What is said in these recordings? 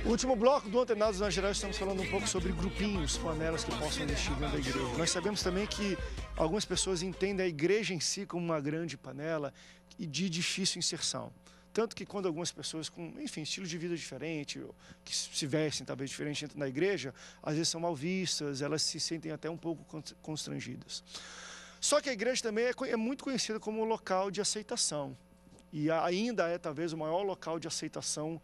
O último bloco do Antenados na Geral, estamos falando um pouco sobre grupinhos, panelas que possam existir dentro da igreja. Nós sabemos também que algumas pessoas entendem a igreja em si como uma grande panela e de difícil inserção. Tanto que quando algumas pessoas com, enfim, estilo de vida diferente, que se vestem talvez diferente entram na igreja, às vezes são mal vistas, elas se sentem até um pouco constrangidas. Só que a igreja também é muito conhecida como um local de aceitação. E ainda é talvez o maior local de aceitação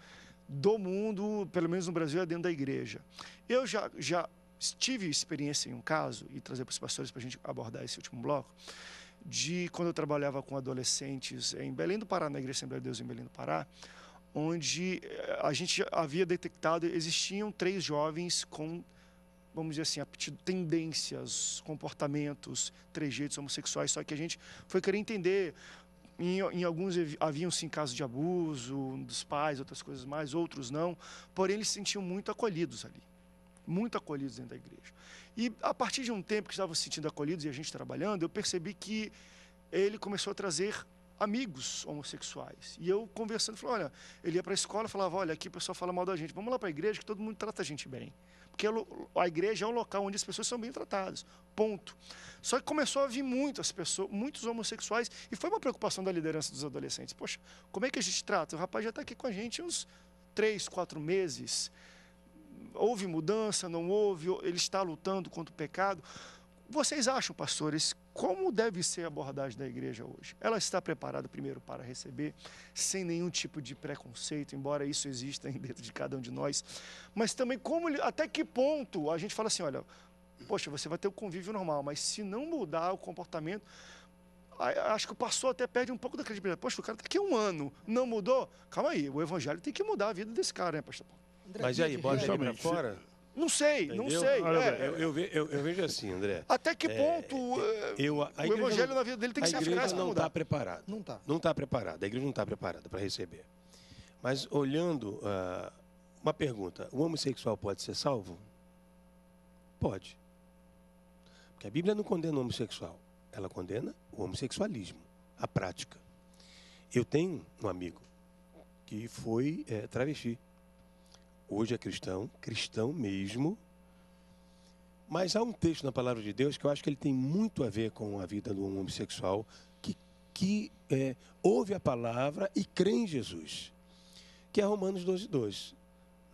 do mundo, pelo menos no Brasil, é dentro da igreja. Eu já tive experiência em um caso, e trazer para os pastores para a gente abordar esse último bloco, de quando eu trabalhava com adolescentes em Belém do Pará, na Igreja Assembleia de Deus em Belém do Pará, onde a gente havia detectado, existiam 3 jovens com, vamos dizer assim, tendências, comportamentos, trejeitos homossexuais, só que a gente foi querer entender. Em alguns haviam sim casos de abuso dos pais, outras coisas mais, outros não, porém eles se sentiam muito acolhidos ali, muito acolhidos dentro da igreja. E a partir de um tempo que estavam se sentindo acolhidos e a gente trabalhando, eu percebi que ele começou a trazer amigos homossexuais. E eu conversando, falei, olha, ele ia para a escola e falava, olha, aqui o pessoal fala mal da gente, vamos lá para a igreja que todo mundo trata a gente bem. Porque a igreja é um local onde as pessoas são bem tratadas, ponto. Só que começou a vir muitos homossexuais, e foi uma preocupação da liderança dos adolescentes. Poxa, como é que a gente trata? O rapaz já está aqui com a gente uns 3, 4 meses, houve mudança, não houve, ele está lutando contra o pecado. Vocês acham, pastores, como deve ser a abordagem da igreja hoje? Ela está preparada primeiro para receber, sem nenhum tipo de preconceito, embora isso exista dentro de cada um de nós, mas também até que ponto a gente fala assim, olha, poxa, você vai ter o convívio normal, mas se não mudar o comportamento, acho que o pastor até perde um pouco da credibilidade. Poxa, o cara está aqui 1 ano, não mudou? Calma aí, o evangelho tem que mudar a vida desse cara, né, pastor? Mas e aí, bota ele para fora? Não sei, entendeu? Não sei. Eu vejo assim, André. Até que ponto o evangelho na vida dele tem que ser eficaz para mudar? A igreja não está preparada. Não está. Não está preparada. A igreja não está preparada para receber. Mas olhando, uma pergunta, o homossexual pode ser salvo? Pode. Porque a Bíblia não condena o homossexual. Ela condena o homossexualismo, a prática. Eu tenho um amigo que foi travesti. Hoje é cristão mesmo, mas há um texto na Palavra de Deus que eu acho que ele tem muito a ver com a vida do homossexual, que ouve a palavra e crê em Jesus, que é Romanos 12:2,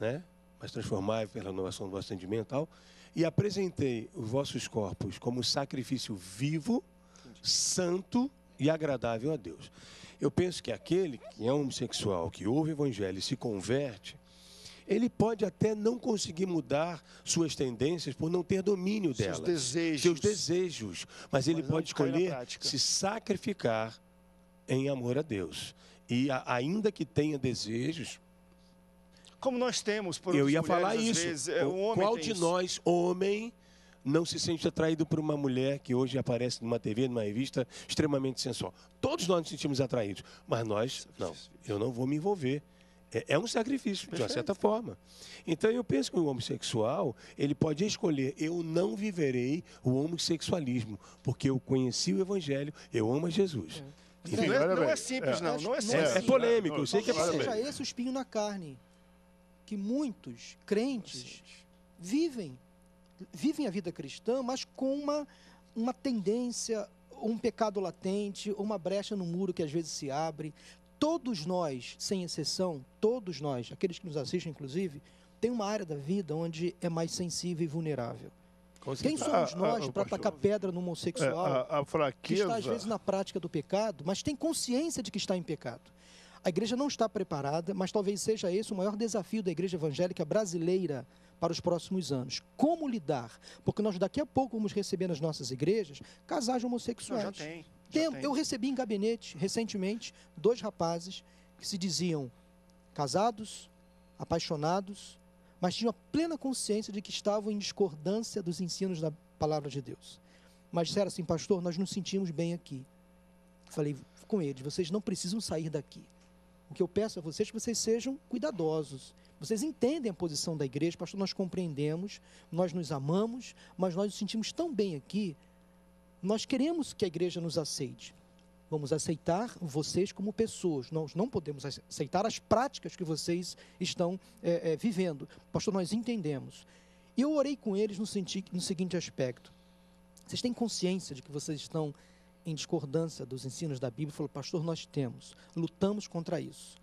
né? Mas transformai pela renovação do vosso entendimento e tal, e apresentei os vossos corpos como sacrifício vivo, santo e agradável a Deus. Eu penso que aquele que é homossexual, que ouve o evangelho e se converte, ele pode até não conseguir mudar suas tendências por não ter domínio delas. Seus desejos. Mas ele pode escolher se sacrificar em amor a Deus. E ainda que tenha desejos... Como nós temos por eu ia mulheres, falar isso. Vezes, qual de nós, homem, não se sente atraído por uma mulher que hoje aparece numa TV, numa revista, extremamente sensual? Todos nós nos sentimos atraídos. Mas nós, não. Eu não vou me envolver. É um sacrifício, de uma certa forma. Então, eu penso que o homossexual, ele pode escolher, eu não viverei o homossexualismo, porque eu conheci o Evangelho, eu amo a Jesus. Enfim, não é simples, não. Não é simples. É polêmico, eu sei que é polêmico. Seja esse o espinho na carne, que muitos crentes vivem a vida cristã, mas com uma tendência, um pecado latente, uma brecha no muro que às vezes se abre. Todos nós, sem exceção, todos nós, aqueles que nos assistem inclusive, tem uma área da vida onde é mais sensível e vulnerável. Quem somos nós para atacar pedra no homossexual a fraqueza... que está às vezes na prática do pecado, mas tem consciência de que está em pecado? A igreja não está preparada, mas talvez seja esse o maior desafio da igreja evangélica brasileira para os próximos anos. Como lidar? Porque nós daqui a pouco vamos receber nas nossas igrejas casais homossexuais. Já tem. Eu recebi em gabinete, recentemente, 2 rapazes que se diziam casados, apaixonados, mas tinham a plena consciência de que estavam em discordância dos ensinos da palavra de Deus. Mas disseram assim, pastor, nós nos sentimos bem aqui. Falei com eles, vocês não precisam sair daqui. O que eu peço a vocês é que vocês sejam cuidadosos. Vocês entendem a posição da igreja, pastor, nós compreendemos, nós nos amamos, mas nós nos sentimos tão bem aqui, nós queremos que a igreja nos aceite. vamos aceitar vocês como pessoas. Nós não podemos aceitar as práticas que vocês estão vivendo. Pastor, nós entendemos. E eu orei com eles no seguinte aspecto. Vocês têm consciência de que vocês estão em discordância dos ensinos da Bíblia? Falou, pastor, nós temos. Lutamos contra isso.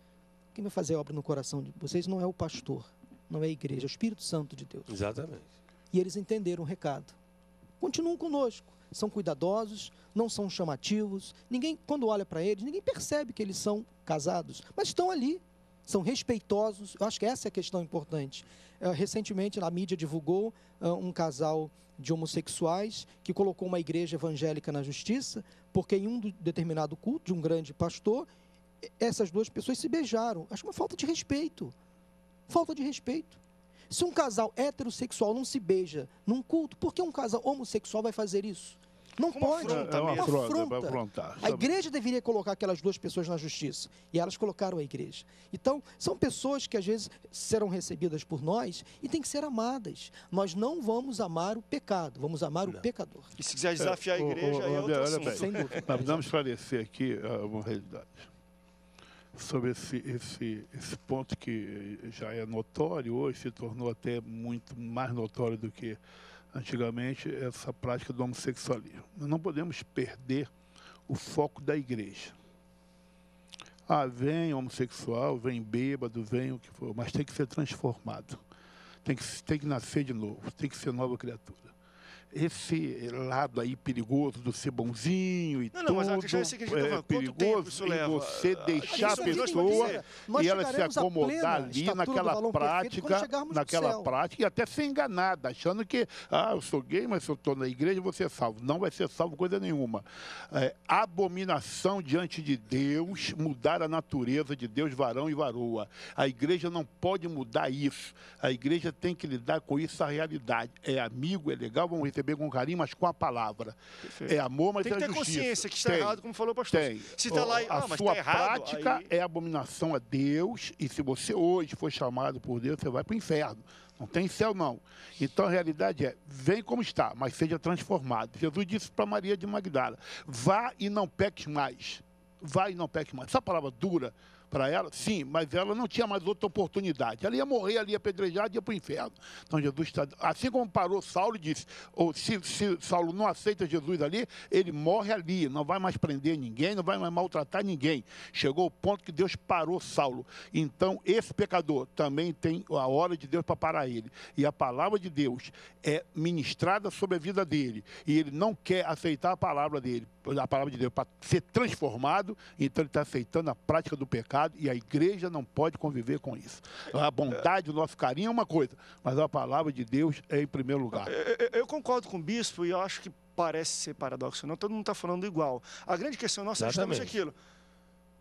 Quem vai fazer a obra no coração de vocês não é o pastor, não é a igreja, é o Espírito Santo de Deus. Exatamente. E eles entenderam o recado. Continuam conosco. São cuidadosos, não são chamativos. Ninguém, quando olha para eles, ninguém percebe que eles são casados. Mas estão ali, são respeitosos. Eu acho que essa é a questão importante. Recentemente, a mídia divulgou um casal de homossexuais que colocou uma igreja evangélica na justiça, porque em um determinado culto de um grande pastor, essas duas pessoas se beijaram. Acho uma falta de respeito. Falta de respeito. Se um casal heterossexual não se beija num culto, por que um casal homossexual vai fazer isso? Não pode. Afronta, É uma afronta. afrontar. A igreja deveria colocar aquelas duas pessoas na justiça. E elas colocaram a igreja. Então, são pessoas que às vezes serão recebidas por nós e têm que ser amadas. Nós não vamos amar o pecado, vamos amar o pecador. E se quiser desafiar a igreja, aí é outro olha assunto. bem, Sem dúvida. nós precisamos esclarecer aqui uma realidade. Sobre esse ponto que já é notório, hoje se tornou até muito mais notório do que antigamente, essa prática do homossexualismo. Nós não podemos perder o foco da igreja. Vem homossexual, vem bêbado, vem o que for, mas tem que ser transformado. Tem que nascer de novo, tem que ser nova criatura. Esse lado aí perigoso do ser bonzinho e tudo, Não, mas a questão é a seguinte, quanto tempo perigoso isso em leva? você deixar a Isso mesmo, pessoa Nós e ela se chegaremos à acomodar plena ali estatura do naquela varão perfeito quando chegarmos no céu. prática e até ser enganada, achando que eu sou gay, mas se eu estou na igreja eu vou ser salvo. Não vai ser salvo coisa nenhuma. Abominação diante de Deus, mudar a natureza de Deus, varão e varoa. A igreja não pode mudar isso. A igreja tem que lidar com isso, a realidade. É amigo, é legal, vamos receber com carinho, mas com a palavra. Perfeito. É amor, mas Tem que é ter justiça. consciência que está Tem. errado, como falou o pastor. Tem. Se está lá e, a mas sua está errado, prática aí... é abominação a Deus, e se você hoje for chamado por Deus, você vai para o inferno. Não tem céu, não. Então, a realidade é, vem como está, mas seja transformado. Jesus disse para Maria de Magdala, vá e não peques mais. Vá e não peques mais. Essa palavra dura para ela, sim, mas ela não tinha mais outra oportunidade. Ela ia morrer, ela ia apedrejada, ia para o inferno. Então Jesus está... Assim como parou Saulo e disse, se Saulo não aceita Jesus ali, ele morre ali, não vai mais prender ninguém, não vai mais maltratar ninguém. Chegou o ponto que Deus parou Saulo. Então, esse pecador também tem a hora de Deus para parar ele. E a palavra de Deus é ministrada sobre a vida dele. E ele não quer aceitar a palavra dele, a palavra de Deus, para ser transformado, então ele está aceitando a prática do pecado, e a igreja não pode conviver com isso. A bondade, o nosso carinho é uma coisa, mas a palavra de Deus é em primeiro lugar. Eu concordo com o bispo e eu acho que parece ser paradoxo, não, todo mundo está falando igual. A grande questão nossa é justamente aquilo.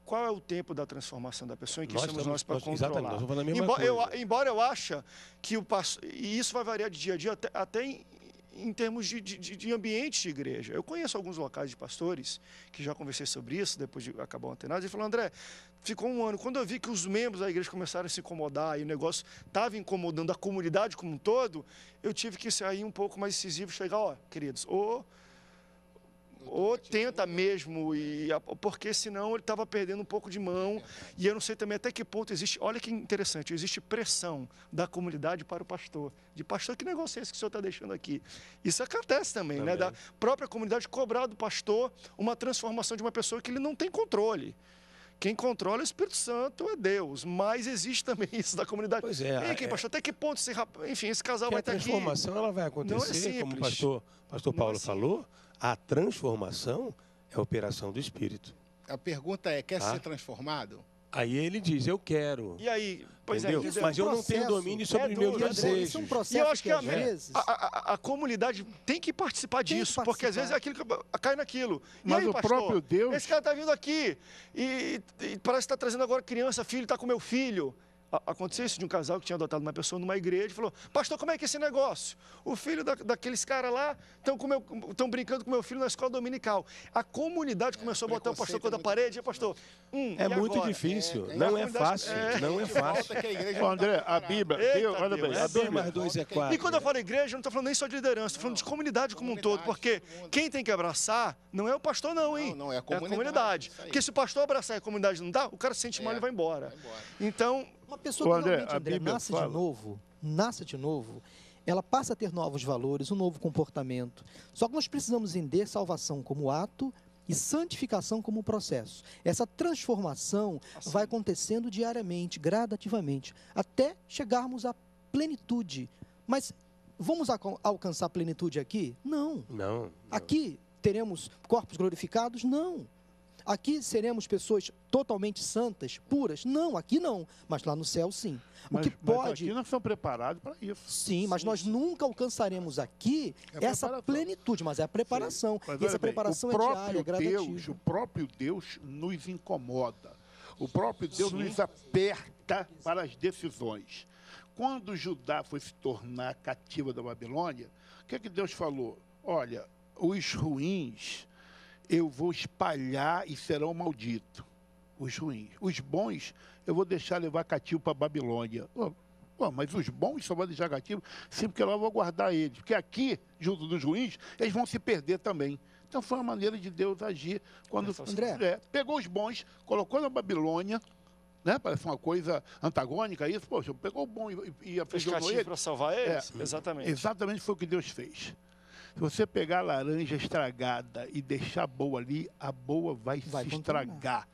Qual é o tempo da transformação da pessoa em que estamos nós para controlar? Exatamente, nós vamos falar a mesma coisa. Embora eu ache que o pastor, e isso vai variar de dia a dia, até em termos de ambiente de igreja. Eu conheço alguns locais de pastores que já conversei sobre isso, depois de acabar o Antenados, e falou, André, ficou um ano. Quando eu vi que os membros da igreja começaram a se incomodar e o negócio estava incomodando a comunidade como um todo, eu tive que sair um pouco mais incisivo e chegar, queridos, ou tenta mesmo, porque senão ele estava perdendo um pouco de mão. E eu não sei também até que ponto existe, olha que interessante, existe pressão da comunidade para o pastor. De pastor, que negócio é esse que o senhor está deixando aqui? Isso acontece também, né? Da própria comunidade cobrar do pastor uma transformação de uma pessoa que ele não tem controle. Quem controla é o Espírito Santo, é Deus. Mas existe também isso da comunidade. Pois é. Pastor, até que ponto esse casal vai estar aqui? A transformação ela vai acontecer, como o pastor Paulo falou, a transformação é a operação do Espírito. A pergunta é, quer ser transformado? Aí ele diz, eu quero. E aí, entendeu? Mas eu não tenho domínio sobre os meus desejos. Isso é um processo e eu acho que às vezes... a comunidade tem que participar disso, porque às vezes é aquilo que cai naquilo. Mas e aí, o pastor, próprio Deus... Esse cara está vindo aqui e parece que está trazendo agora criança, filho, está com meu filho. Aconteceu isso de um casal que tinha adotado uma pessoa numa igreja e falou: pastor, como é que é esse negócio? O filho daqueles caras lá estão brincando com meu filho na escola dominical. A comunidade começou a botar o pastor contra a parede. E pastor, é muito difícil, não é fácil, não é fácil. André, a Bíblia, olha bem, a Bíblia mais 2 é 4. E quando eu falo igreja, eu não estou falando nem só de liderança, estou falando de comunidade como um todo, porque quem tem que abraçar não é o pastor não, hein? Não, é a comunidade. Porque se o pastor abraçar e a comunidade não dá, o cara se sente mal e vai embora. Então... Uma pessoa que realmente, André, nasce de novo, ela passa a ter novos valores, um novo comportamento. Só que nós precisamos entender salvação como ato e santificação como processo. Essa transformação vai acontecendo diariamente, gradativamente, até chegarmos à plenitude. Mas vamos alcançar a plenitude aqui? Não. Aqui teremos corpos glorificados? Não. Aqui seremos pessoas totalmente santas, puras? Não, aqui não. Mas lá no céu, sim. Mas aqui nós somos preparados para isso. Sim, mas nós nunca alcançaremos aqui essa plenitude, mas é a preparação. E essa preparação é diária, gradativa. O próprio Deus nos incomoda. O próprio Deus nos aperta para as decisões. Quando Judá foi se tornar cativa da Babilônia, o que é que Deus falou? Olha, os ruins eu vou espalhar e serão malditos. Os ruins. Os bons eu vou deixar levar cativo para a Babilônia. Mas os bons só vão deixar cativo sim, porque lá eu vou guardar eles. Porque aqui, junto dos ruins, eles vão se perder também. Então foi uma maneira de Deus agir. Quando André, pegou os bons, colocou na Babilônia, né? Parece uma coisa antagônica isso. Poxa, pegou o bom e aprisionou ele. para salvar eles? Exatamente. Exatamente foi o que Deus fez. Se você pegar a laranja estragada e deixar boa ali, a boa vai se estragar.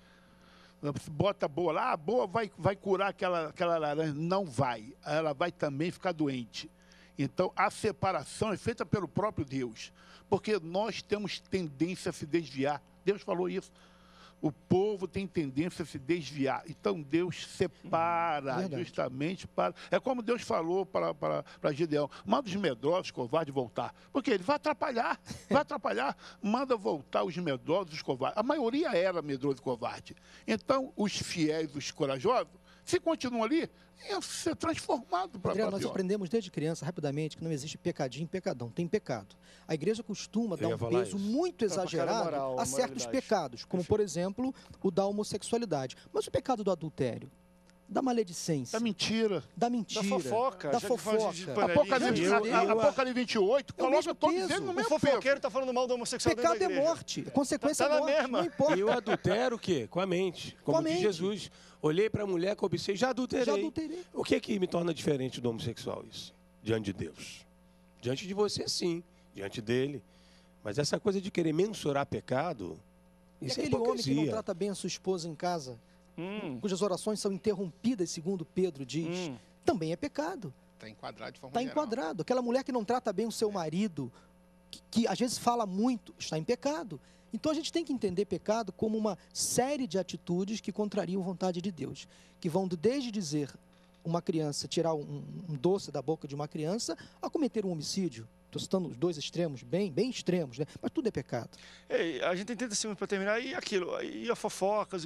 Você bota a boa lá, a boa vai curar aquela laranja. Não vai. Ela vai também ficar doente. Então, a separação é feita pelo próprio Deus. Porque nós temos tendência a se desviar. Deus falou isso. O povo tem tendência a se desviar. Então, Deus separa justamente para... É como Deus falou para Gideão. Manda os medrosos, covardes, voltar. Porque ele vai atrapalhar. Manda voltar os medrosos, os covardes. A maioria era medroso e covarde. Então, os fiéis, os corajosos, se continuam ali, é ser transformado para pior. Nós aprendemos desde criança, rapidamente, que não existe pecadinho e pecadão. Tem pecado. A igreja costuma dar um peso muito exagerado a certos pecados, como, por exemplo, o da homossexualidade. Mas o pecado do adultério, da maledicência, da mentira, da fofoca, Apocalipse 28, coloca todos eles no mesmo peso. O fofoqueiro está falando mal do homossexual. Pecado é morte, a consequência é morte, não importa. E o adultério o quê? Com a mente, como diz Jesus. Olhei para a mulher, cobicei, já adulterei. O que é que me torna diferente do homossexual isso? Diante de Deus. Diante de você, sim. Diante dele. Mas essa coisa de querer mensurar pecado, isso é hipocrisia. Aquele homem que não trata bem a sua esposa em casa, cujas orações são interrompidas, segundo Pedro diz, também é pecado. Está enquadrado de forma geral. Está enquadrado. Aquela mulher que não trata bem o seu marido, que às vezes fala muito, está em pecado. Então a gente tem que entender pecado como uma série de atitudes que contrariam a vontade de Deus, que vão desde dizer uma criança, tirar um doce da boca de uma criança, a cometer um homicídio. Estou citando os dois extremos, bem extremos, né? Mas tudo é pecado. A gente tenta assim, para terminar, e aquilo, e a fofoca,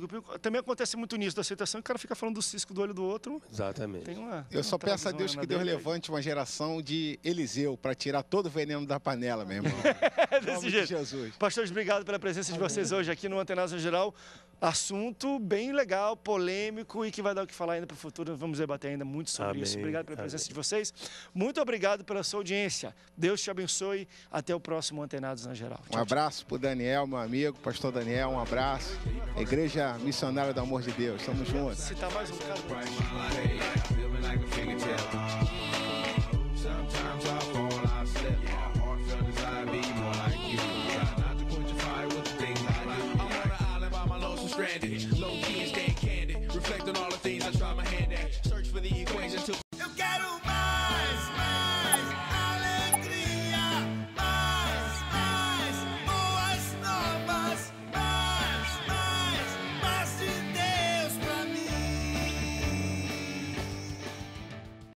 também acontece muito nisso, da aceitação, que o cara fica falando do cisco do olho do outro. Exatamente. Eu só peço a Deus que Deus levante uma geração de Eliseu para tirar todo o veneno da panela, meu irmão. Desse jeito. Jesus. Pastores, obrigado pela presença de vocês hoje aqui no Antenados no Geral. Assunto bem legal, polêmico e que vai dar o que falar ainda para o futuro. Vamos debater ainda muito sobre isso. Obrigado pela presença de vocês. Muito obrigado pela sua audiência. Deus te abençoe. Até o próximo Antenados na Geral. Um abraço para o Daniel, meu amigo, pastor Daniel. Um abraço. Igreja Missionária do Amor de Deus. Estamos juntos. Se tá mais um bocado. Low key and stay candid. Reflect on all the things I try my hand.